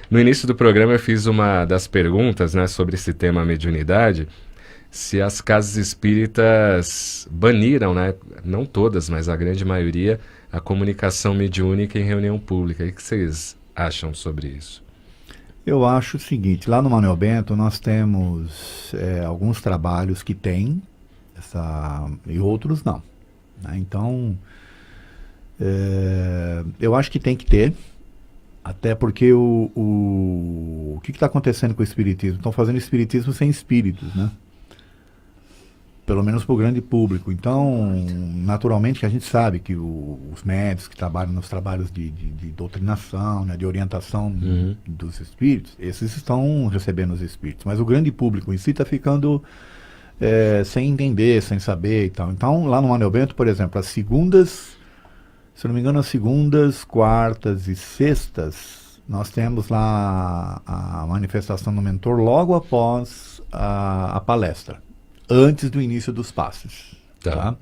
No início do programa eu fiz uma das perguntas, né, sobre esse tema mediunidade, se as casas espíritas baniram, né, não todas, mas a grande maioria, a comunicação mediúnica em reunião pública. O que vocês acham sobre isso? Eu acho o seguinte, lá no Manuel Bento nós temos alguns trabalhos que tem e outros não. Né? Então, eu acho que tem que ter, até porque o que está acontecendo com o espiritismo? Estão fazendo espiritismo sem espíritos, né? Pelo menos para o grande público. Então, naturalmente, que a gente sabe que os médicos que trabalham nos trabalhos de doutrinação, né, de orientação dos espíritos, esses estão recebendo os espíritos. Mas o grande público em si está ficando sem entender, sem saber e tal. Então, lá no Manuel Bento, por exemplo, as segundas, se não me engano, as segundas, quartas e sextas, nós temos lá a manifestação do mentor logo após a palestra, antes do início dos passes. Tá?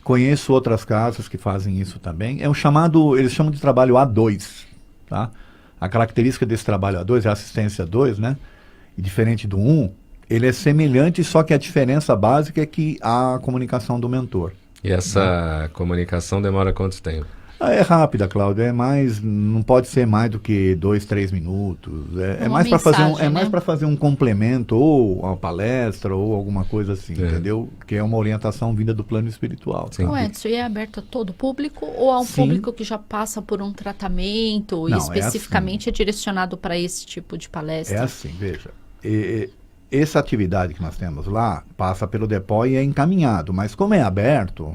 Conheço outras casas que fazem isso também. É um chamado, eles chamam de trabalho A2. Tá? A característica desse trabalho A2 é a assistência 2, né? E diferente do 1, ele é semelhante, só que a diferença básica é que há a comunicação do mentor. E essa comunicação demora quanto tempo? É rápida, Cláudio, não pode ser mais do que 2, 3 minutos. É mais para fazer um complemento, ou uma palestra, ou alguma coisa assim, entendeu? Que é uma orientação vinda do plano espiritual. O Edson, e é aberto a todo público, ou a um público que já passa por um tratamento e especificamente é direcionado para esse tipo de palestra? É assim, veja. Essa atividade que nós temos lá passa pelo DEPO e é encaminhado, mas como é aberto,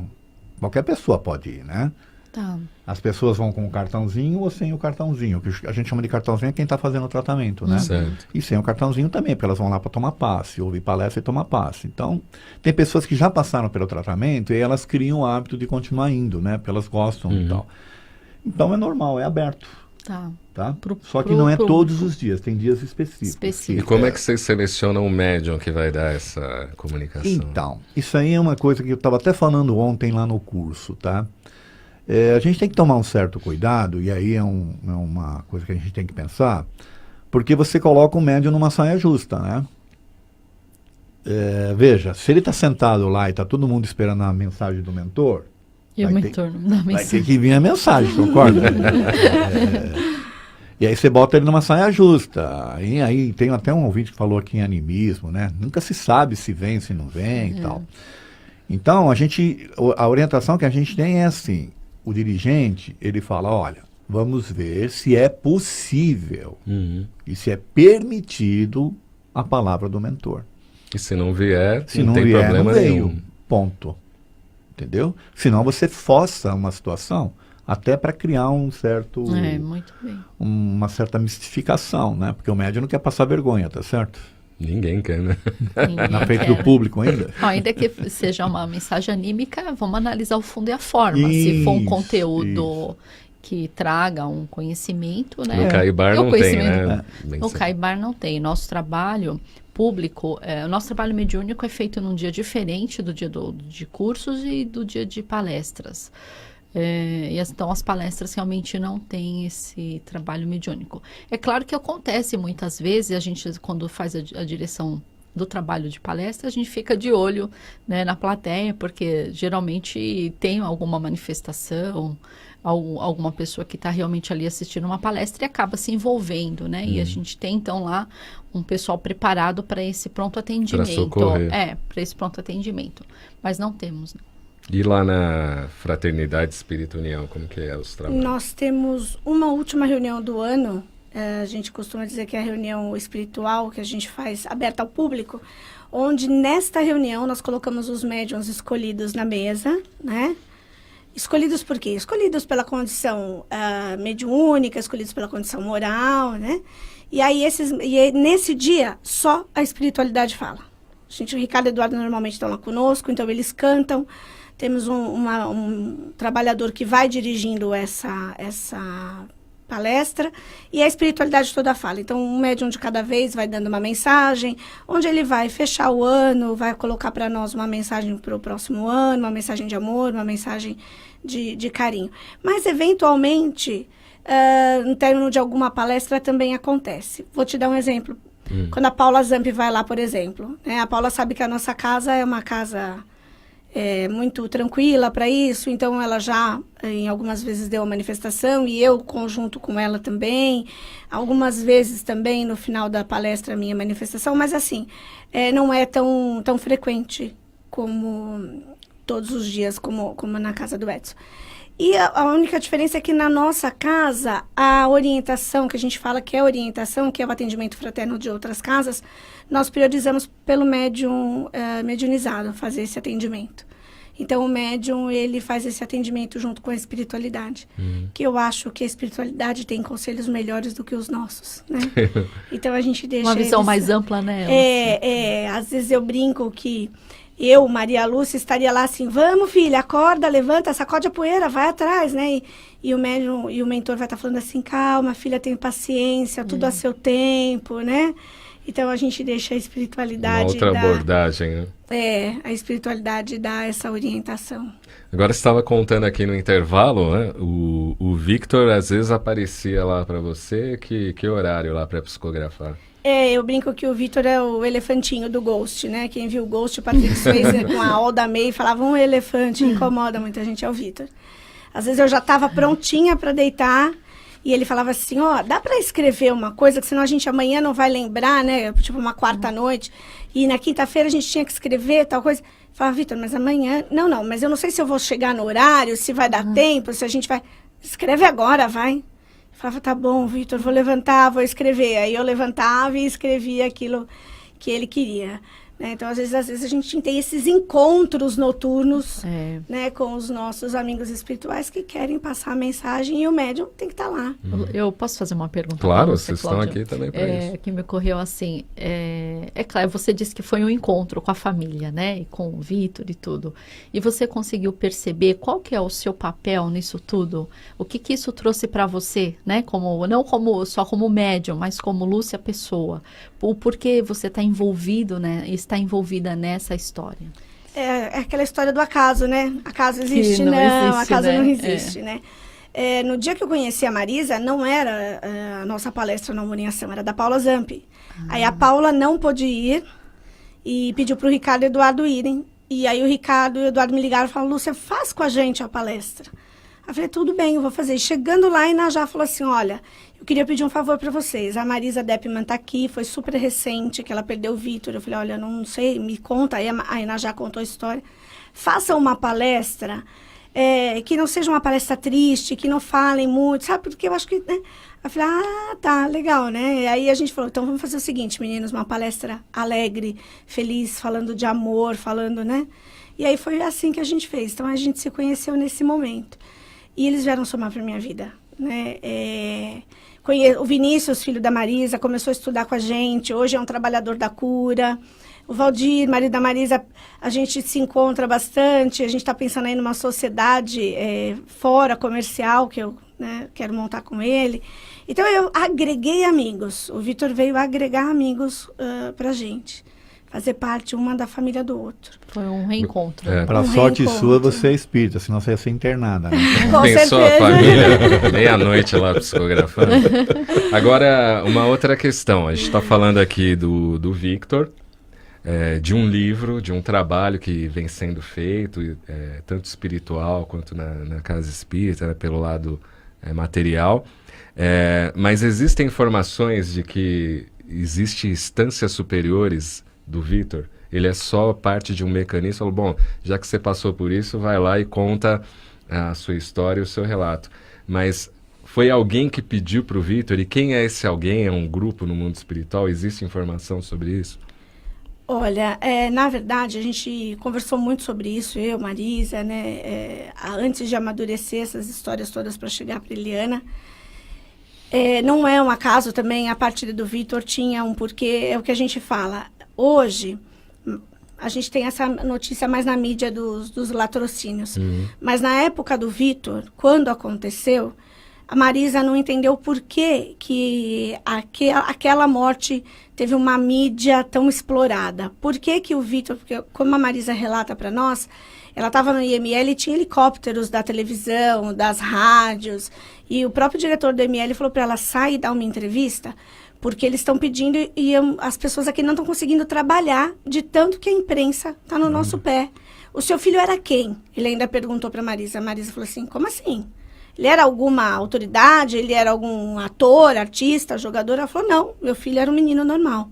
qualquer pessoa pode ir, né? Tá. As pessoas vão com o cartãozinho ou sem o cartãozinho, que a gente chama de cartãozinho é quem está fazendo o tratamento, né? Certo. E sem o cartãozinho também, porque elas vão lá para tomar passe, ouvir palestra e tomar passe. Então, tem pessoas que já passaram pelo tratamento e elas criam o hábito de continuar indo, né? Porque elas gostam e tal. Então, é normal, é aberto. Tá? Só que não é todos os dias, tem dias específicos. E como é que vocês selecionam o médium que vai dar essa comunicação? Então, isso aí é uma coisa que eu estava até falando ontem lá no curso, tá? A gente tem que tomar um certo cuidado, e aí é uma coisa que a gente tem que pensar, porque você coloca o médium numa saia justa, né? Veja, se ele está sentado lá e está todo mundo esperando a mensagem do mentor, e o mentor não dá mensagem. Vai ter que vir a mensagem, concorda? E aí você bota ele numa saia justa. Aí tem até um ouvinte que falou aqui em animismo, né? Nunca se sabe se vem, se não vem e tal. Então, a orientação que a gente tem é assim, o dirigente, ele fala, olha, vamos ver se é possível e se é permitido a palavra do mentor. E se não vier, não tem problema nenhum. Ponto. Entendeu? Senão você força uma situação até para criar um certo... muito bem. Uma certa mistificação, né? Porque o médium não quer passar vergonha, tá certo? Ninguém quer, né? Na frente do público ainda. Ainda que seja uma mensagem anímica, vamos analisar o fundo e a forma. Se for um conteúdo que traga um conhecimento, né? No Caibar não tem, né? No Caibar não tem. Nosso trabalho público, o nosso trabalho mediúnico é feito num dia diferente do dia de cursos e do dia de palestras. E então as palestras realmente não têm esse trabalho mediúnico. É claro que acontece muitas vezes, a gente quando faz a direção do trabalho de palestra, a gente fica de olho, né, na plateia, porque geralmente tem alguma manifestação, alguma pessoa que está realmente ali assistindo uma palestra e acaba se envolvendo, né? E a gente tem então lá um pessoal preparado para esse pronto atendimento. Para socorrer. Para esse pronto atendimento. Mas não temos, né? E lá na Fraternidade Espírita União, como que é os trabalhos? Nós temos uma última reunião do ano, a gente costuma dizer que é a reunião espiritual que a gente faz aberta ao público, onde nesta reunião nós colocamos os médiuns escolhidos na mesa, né? Escolhidos por quê? Escolhidos pela condição mediúnica, escolhidos pela condição moral, né? E aí nesse dia só a espiritualidade fala. O Ricardo e Eduardo normalmente estão lá conosco, então eles cantam. Temos um trabalhador que vai dirigindo essa palestra e a espiritualidade toda fala. Então, um médium de cada vez vai dando uma mensagem, onde ele vai fechar o ano, vai colocar para nós uma mensagem para o próximo ano, uma mensagem de amor, uma mensagem de carinho. Mas, eventualmente, no término de alguma palestra também acontece. Vou te dar um exemplo. Quando a Paula Zampi vai lá, por exemplo, né? A Paula sabe que a nossa casa é uma casa muito tranquila para isso, então ela já, em algumas vezes, deu a manifestação, e eu, conjunto com ela também, algumas vezes também, no final da palestra, a minha manifestação, mas assim, não é tão frequente como todos os dias, como na casa do Edson. E a única diferença é que na nossa casa, a orientação, que a gente fala que é orientação, que é o atendimento fraterno de outras casas, nós priorizamos pelo médium mediunizado fazer esse atendimento. Então, o médium, ele faz esse atendimento junto com a espiritualidade. Que eu acho que a espiritualidade tem conselhos melhores do que os nossos, né? Então, a gente deixa... Uma visão mais ampla, né? Às vezes eu brinco que eu, Maria Lúcia, estaria lá assim, vamos, filha, acorda, levanta, sacode a poeira, vai atrás, né? E o médium e o mentor vai estar falando assim, calma, filha, tenha paciência, tudo a seu tempo, né? Então, a gente deixa a espiritualidade... Uma outra abordagem, né? A espiritualidade dá essa orientação. Agora, você estava contando aqui no intervalo, né? O Victor, às vezes, aparecia lá para você. Que horário lá para psicografar? Eu brinco que o Victor é o elefantinho do Ghost, né? Quem viu o Ghost, o Patrick Swayze com a Alda May, falava um elefante, incomoda muita gente, é o Victor. Às vezes eu já estava prontinha para deitar, e ele falava assim, dá para escrever uma coisa, que senão a gente amanhã não vai lembrar, né? Tipo uma quarta-noite, e na quinta-feira a gente tinha que escrever tal coisa. Eu falava, Victor, mas amanhã... Não, mas eu não sei se eu vou chegar no horário, se vai dar tempo, se a gente vai... Escreve agora, vai. Eu falava, tá bom, Victor, vou levantar, vou escrever. Aí eu levantava e escrevia aquilo que ele queria. Né? Então, às vezes a gente tem esses encontros noturnos, né, com os nossos amigos espirituais que querem passar a mensagem, e o médium tem que estar lá. Eu posso fazer uma pergunta? Claro, você, vocês estão aqui também para isso. Que me ocorreu assim, claro, você disse que foi um encontro com a família, né, e com o Victor e tudo, e você conseguiu perceber qual que é o seu papel nisso tudo? O que isso trouxe para você, né, só como médium, mas como Lúcia pessoa? O porquê você está envolvido, né, está envolvida nessa história? É aquela história do acaso, né? Acaso existe? Não, acaso não existe, né? No dia que eu conheci a Marisa, não era a nossa palestra na Harmoniação, era da Paula Zampi. Aí a Paula não pôde ir e pediu para o Ricardo e Eduardo irem. E aí o Ricardo e o Eduardo me ligaram e falaram, Lúcia, faz com a gente a palestra. Eu falei, tudo bem, eu vou fazer. E chegando lá, a Inajá falou assim, olha, eu queria pedir um favor para vocês. A Marisa Deppmann está aqui, foi super recente, que ela perdeu o Victor. Eu falei, olha, não sei, me conta. Aí a Inajá contou a história. Faça uma palestra que não seja uma palestra triste, que não falem muito, sabe? Porque eu acho que... Né? Eu falei, tá, legal, né? E aí a gente falou, então vamos fazer o seguinte, meninos, uma palestra alegre, feliz, falando de amor, falando, né? E aí foi assim que a gente fez. Então a gente se conheceu nesse momento. E eles vieram somar para minha vida, né? O Vinícius, filho da Marisa, começou a estudar com a gente. Hoje é um trabalhador da cura. O Valdir, marido da Marisa, a gente se encontra bastante. A gente está pensando aí numa sociedade fora comercial, que eu quero montar com ele. Então, eu agreguei amigos. O Victor veio agregar amigos para a gente. Fazer parte uma da família do outro. Foi um reencontro. Para sorte sua, você é espírita, senão você ia ser internada. Né? Pensou a família meia-noite lá psicografando. Agora, uma outra questão. A gente está falando aqui do Victor, de um livro, de um trabalho que vem sendo feito, tanto espiritual quanto na casa espírita, né, pelo lado material. Mas existem informações de que existem instâncias superiores do Victor? Ele é só parte de um mecanismo? Falou, bom, já que você passou por isso, vai lá e conta a sua história e o seu relato. Mas foi alguém que pediu para o Victor? E quem é esse alguém? É um grupo no mundo espiritual? Existe informação sobre isso? Olha, na verdade, a gente conversou muito sobre isso, eu, Marisa, né? Antes de amadurecer essas histórias todas para chegar para Eliana. Não é um acaso também, a partir do Victor tinha um porquê, é o que a gente fala. Hoje, a gente tem essa notícia mais na mídia dos latrocínios. Mas na época do Victor, quando aconteceu, a Marisa não entendeu por que aquela morte teve uma mídia tão explorada. Por que o Victor, porque como a Marisa relata para nós, Ela estava no IML e tinha helicópteros da televisão, das rádios. E o próprio diretor do IML falou para ela, sai e dá uma entrevista, porque eles estão pedindo e as pessoas aqui não estão conseguindo trabalhar de tanto que a imprensa está no nosso pé. O seu filho era quem? Ele ainda perguntou para a Marisa. A Marisa falou assim, como assim? Ele era alguma autoridade? Ele era algum ator, artista, jogador? Ela falou, não, meu filho era um menino normal.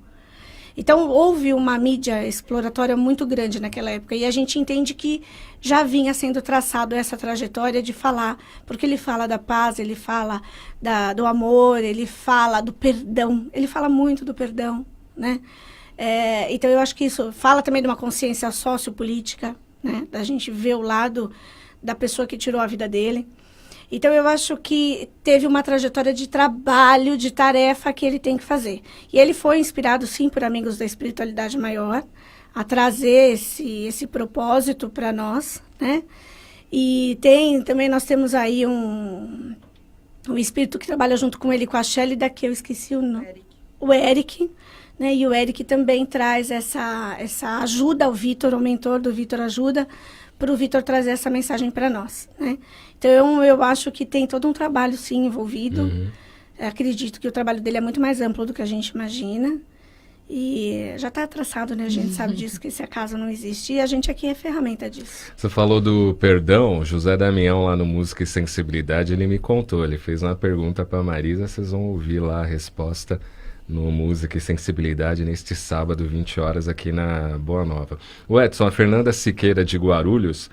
Então, houve uma mídia exploratória muito grande naquela época. E a gente entende que já vinha sendo traçado essa trajetória de falar, porque ele fala da paz, ele fala do amor, ele fala do perdão. Ele fala muito do perdão, né? Então, eu acho que isso fala também de uma consciência sociopolítica, né? Da gente ver o lado da pessoa que tirou a vida dele. Então, eu acho que teve uma trajetória de trabalho, de tarefa que ele tem que fazer. E ele foi inspirado, sim, por amigos da espiritualidade maior, a trazer esse propósito para nós, né? E também nós temos aí um espírito que trabalha junto com ele, com a Shelly, daqui eu esqueci o nome. O Eric, né? E o Eric também traz essa ajuda ao Vitor, o mentor do Vitor ajuda, para o Vitor trazer essa mensagem para nós, né? Então, eu acho que tem todo um trabalho, sim, envolvido. Uhum. Acredito que o trabalho dele é muito mais amplo do que a gente imagina. E já está traçado, né? A gente sabe disso, que esse acaso não existe. E a gente aqui é ferramenta disso. Você falou do perdão, José Damião lá no Música e Sensibilidade, ele me contou, ele fez uma pergunta para a Marisa, vocês vão ouvir lá a resposta no Música e Sensibilidade neste sábado, 20 horas, aqui na Boa Nova. O Edson, a Fernanda Siqueira de Guarulhos,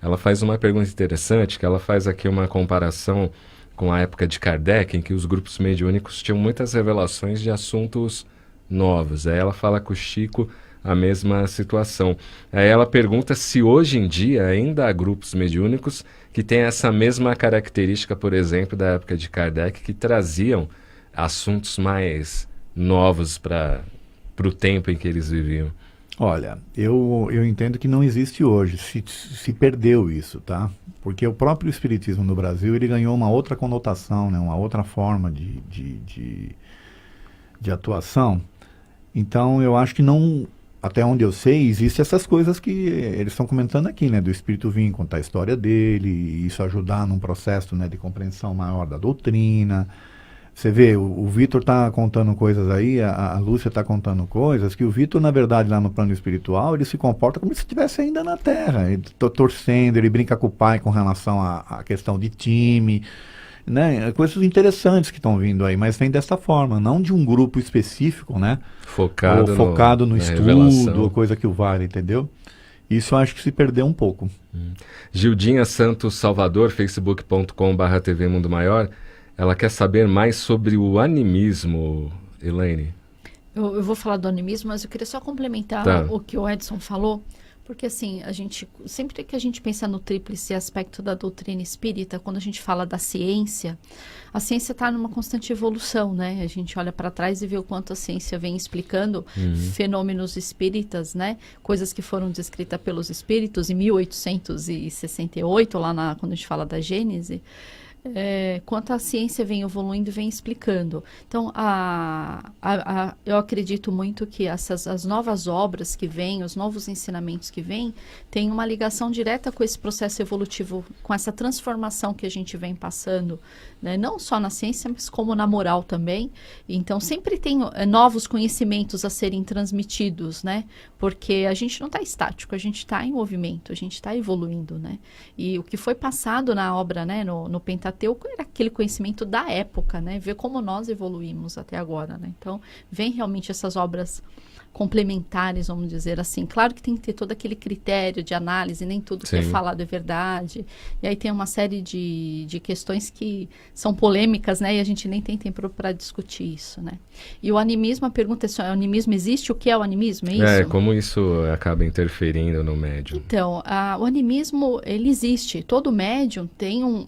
ela faz uma pergunta interessante, que ela faz aqui uma comparação com a época de Kardec, em que os grupos mediúnicos tinham muitas revelações de assuntos novos. Aí ela fala com o Chico a mesma situação. Aí ela pergunta se hoje em dia ainda há grupos mediúnicos que têm essa mesma característica, por exemplo, da época de Kardec, que traziam assuntos mais novos para o tempo em que eles viviam. Olha, eu entendo que não existe hoje, se perdeu isso, tá? Porque o próprio espiritismo no Brasil, ele ganhou uma outra conotação, né? Uma outra forma de atuação. Então, eu acho que não, até onde eu sei, existem essas coisas que eles estão comentando aqui, né? Do espírito vir contar a história dele, e isso ajudar num processo, né, de compreensão maior da doutrina. Você vê, o Vitor está contando coisas aí, a Lúcia está contando coisas, que o Vitor, na verdade, lá no plano espiritual, ele se comporta como se estivesse ainda na Terra. Ele está torcendo, ele brinca com o pai com relação à questão de time, né? Coisas interessantes que estão vindo aí, mas vem dessa forma, não de um grupo específico, né? Focado no estudo, revelação. Ou coisa que o vale, entendeu? Isso eu acho que se perdeu um pouco. Gildinha Santos Salvador, facebook.com/TV Mundo Maior. Ela quer saber mais sobre o animismo, Elaine. Eu vou falar do animismo, mas eu queria só complementar o que o Edson falou, porque assim, sempre que a gente pensa no tríplice aspecto da doutrina espírita, quando a gente fala da ciência, a ciência está numa constante evolução, né? A gente olha para trás e vê o quanto a ciência vem explicando fenômenos espíritas, né? Coisas que foram descritas pelos espíritos em 1868, quando a gente fala da Gênese. Quanto a ciência vem evoluindo e vem explicando. Então, eu acredito muito que as novas obras que vêm, os novos ensinamentos que vêm, têm uma ligação direta com esse processo evolutivo, com essa transformação que a gente vem passando, né? Não só na ciência, mas como na moral também. Então, sempre tem novos conhecimentos a serem transmitidos, né? Porque a gente não está estático, a gente está em movimento, a gente está evoluindo, né? E o que foi passado na obra, né, no Pentateuco, era aquele conhecimento da época, né? Ver como nós evoluímos até agora, né? Então, vem realmente essas obras complementares, vamos dizer assim. Claro que tem que ter todo aquele critério de análise, nem tudo que é falado é verdade. E aí tem uma série de questões que são polêmicas, né? E a gente nem tem tempo para discutir isso, né? E o animismo, a pergunta é se o animismo existe, o que é o animismo, é isso? Como isso acaba interferindo no médium? Então, o animismo, ele existe. Todo médium tem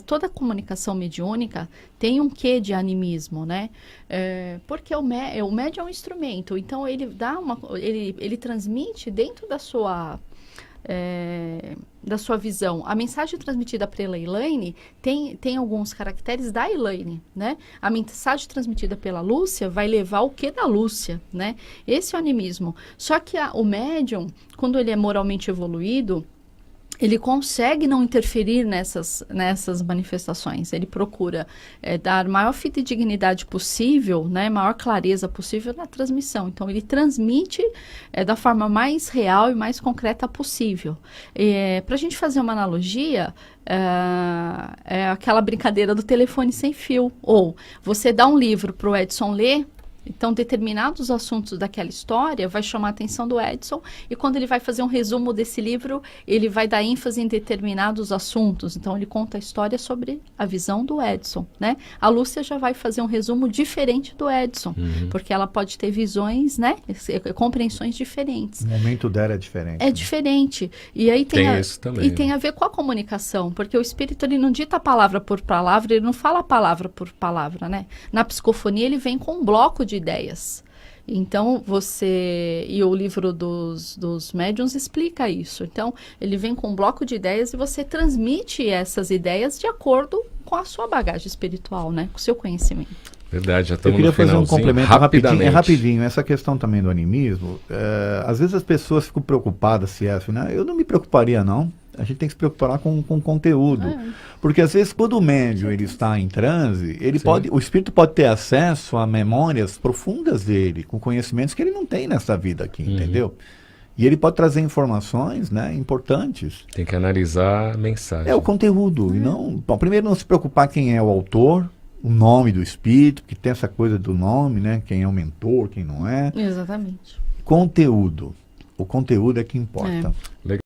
toda a comunicação mediúnica tem um quê de animismo, né? Porque o médium é um instrumento, então ele ele transmite dentro da sua visão. A mensagem transmitida pela Elaine tem alguns caracteres da Elaine, né? A mensagem transmitida pela Lúcia vai levar o que da Lúcia, né? Esse é o animismo. Só que o médium, quando ele é moralmente evoluído, ele consegue não interferir nessas manifestações. Ele procura dar maior fidedignidade possível, né, maior clareza possível na transmissão. Então, ele transmite da forma mais real e mais concreta possível. Para a gente fazer uma analogia, é aquela brincadeira do telefone sem fio. Ou você dá um livro para o Edson ler, então, determinados assuntos daquela história vai chamar a atenção do Edson, e quando ele vai fazer um resumo desse livro, ele vai dar ênfase em determinados assuntos. Então, ele conta a história sobre a visão do Edson, né? A Lúcia já vai fazer um resumo diferente do Edson, porque ela pode ter visões, né? Compreensões diferentes. O momento dela é diferente. É diferente. E aí tem isso também, e tem a ver com a comunicação, porque o espírito, ele não dita palavra por palavra, ele não fala palavra por palavra, né? Na psicofonia, ele vem com um bloco de ideias. Então, e o livro dos médiuns explica isso. Então, ele vem com um bloco de ideias e você transmite essas ideias de acordo com a sua bagagem espiritual, né? Com o seu conhecimento. Verdade, já Eu estamos queria no fazer um finalzinho. complemento Rapidamente. rapidinho. Essa questão também do animismo, às vezes as pessoas ficam preocupadas se é, né? Eu não me preocuparia, não. A gente tem que se preocupar com conteúdo. Porque às vezes quando o médium ele está em transe, o espírito pode ter acesso a memórias profundas dele, com conhecimentos que ele não tem nessa vida aqui, entendeu? E ele pode trazer informações, né, importantes. Tem que analisar a mensagem. É o conteúdo. E não, bom, primeiro não se preocupar quem é o autor, o nome do espírito, que tem essa coisa do nome, né? Quem é o mentor, quem não é. Exatamente. Conteúdo. O conteúdo é que importa. Legal.